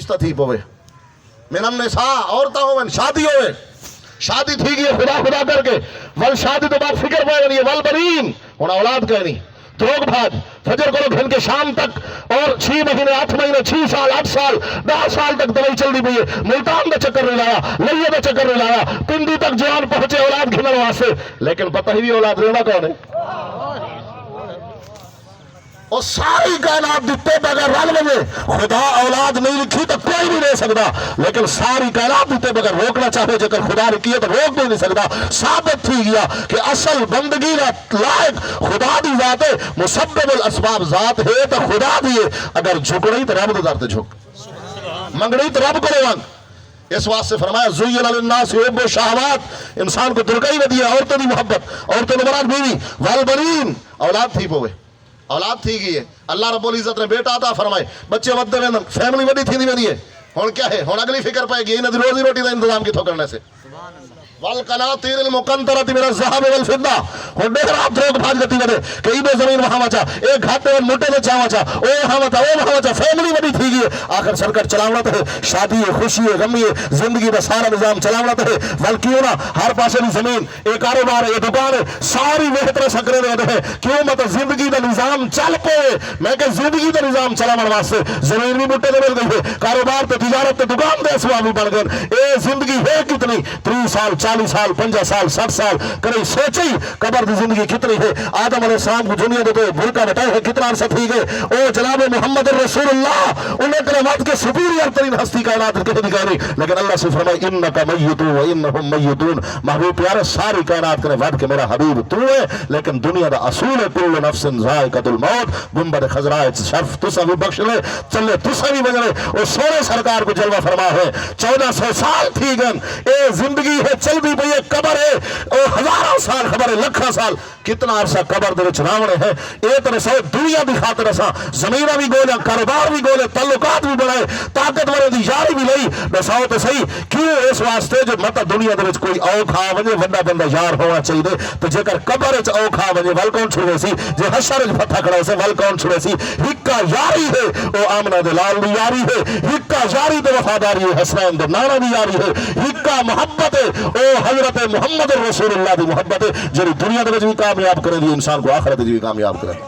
درست تھی پوے من النساء عورتوں میں شادی ہوئے شادی تھی گئی خدا خدا کر کے ول شادی تو بعد فکر پڑے گی ول بنین ہونا اولاد کہنی دروگ بھاج فجر کرو گھن کے شام تک اور 6 مہینے 8 مہینے 6 سال 8 سال 10 سال تک دوائی چل دی پئی ہے ملتان دا چکر نہیں لایا لئیے دا چکر نہیں لایا پنڈی تک جوان پہنچے اولاد گھنن واسطے لیکن پتہ ہی بھی اولاد رہنا کون ہے اور ساری کائنات دیتے بغیر رل میں خدا اولاد نہیں لکھی تو کوئی نہیں رہ سکتا لیکن ساری کائنات دیتے بغیر روکنا چاہے جگر خدا رکھی ہے تو روک نہیں سکتا ثابت تھی گیا کہ اصل بندگی لائق خدا دی ذات ہے مسبب الاسباب ذات ہے تو خدا دیئے اگر جھکڑی تو رب دارتے جھک منگڑی تو رب کرو وانگ اس واسطے فرمایا زین للناس حب الشہوات انسان کو درگائی میں دیا عورتوں دی محبت عورتوں نے مراد بیوی والبنین اولاد تھی پوے اولاد تھی گئی ہے اللہ رب العزت نے بیٹا عطا فرمائے بچے ودے میں فیملی بڑی تھی نہیں ہے ہون کیا ہے ہون اگلی فکر پائے گی انہیں روزی روٹی دا انتظام کی تھو کرنے سے والقناطیر المقنطرۃ من الذهب والفضہ ہن دیکھ رہا دروگ بھاج گتی ودے کہ ایبے زمین وہاں وچا ایک گھاٹے ون موٹے دے چاوا چا او وہاں وچا فیملی بڑی تھی گئی آخر سرکٹ چلاونا تے شادی ہے خوشی ہے غمی ہے زندگی دا سارا نظام چلاونا تے ول کیوں نہ ہر پاسے دی زمین ایک کاروبار ہے دکان ہے ساری بہتر سکرے دے ہے کیوں مت زندگی دا نظام چل پے میں کہ زندگی دا نظام چلاون واسطے زمین بھی موٹے دے مل گئی ہے کاروبار تے تجارت تے دکان دے اسباب بھی بن گئے اے زندگی ہے کتنی 30 سال 40 سال 50 سال 60 سال کرے سوچی قبر دی زندگی کتنی ہے آدم علیہ السلام کو دنیا دے بھرکا بٹائے ہے کتنا عرصہ تھی گئے او جناب محمد رسول اللہ انہیں کلمات کے سپیریئر ترین ہستی کائنات کہتے نہیں کہہ رہی لیکن اللہ سے فرمائے انکا میتون و انہم میتون محبوب پیارے ساری کائنات کرے وعد کہ میرا حبیب تو ہے لیکن دنیا دا اصول ہے کل نفس ذائقۃ الموت گنبد خضراء شرف تسا بھی بخش لے چلے تسا بھی بجلے اور سونے سرکار کو جلوہ فرما ہے 1400 سال تھی گن اے زندگی ہے چل بھی بھئی قبر ہے او ہزاروں سال خبر ہے لکھاں سال کتنا عرصہ قبر دے وچ راونے ہیں اے تے سو دنیا دی خاطر اساں زمیناں بھی گولے کاروبار بھی گولے تعلقات بھی بڑھائے طاقتور دی یاری بھی لئی دساؤ تے صحیح کیوں اس واسطے جو مت دنیا دے وچ کوئی او کھا وجے وڈا بندہ یار ہونا چاہیے تے جے کر قبر وچ او کھا وجے ول کون چھڑے سی جے حشر وچ پتھا کھڑا سے ول کون چھڑے سی ہکا یاری ہے او آمنہ دے لال دی یاری ہے ہکا یاری تے وفاداری ہے حسین دے نانا دی یاری ہے ہکا محبت ہے او حضرت محمد رسول اللہ دی محبت ہے جڑی دنیا دے وچ بھی کامیاب کرے دی انسان کو آخرت دی بھی کامیاب کرے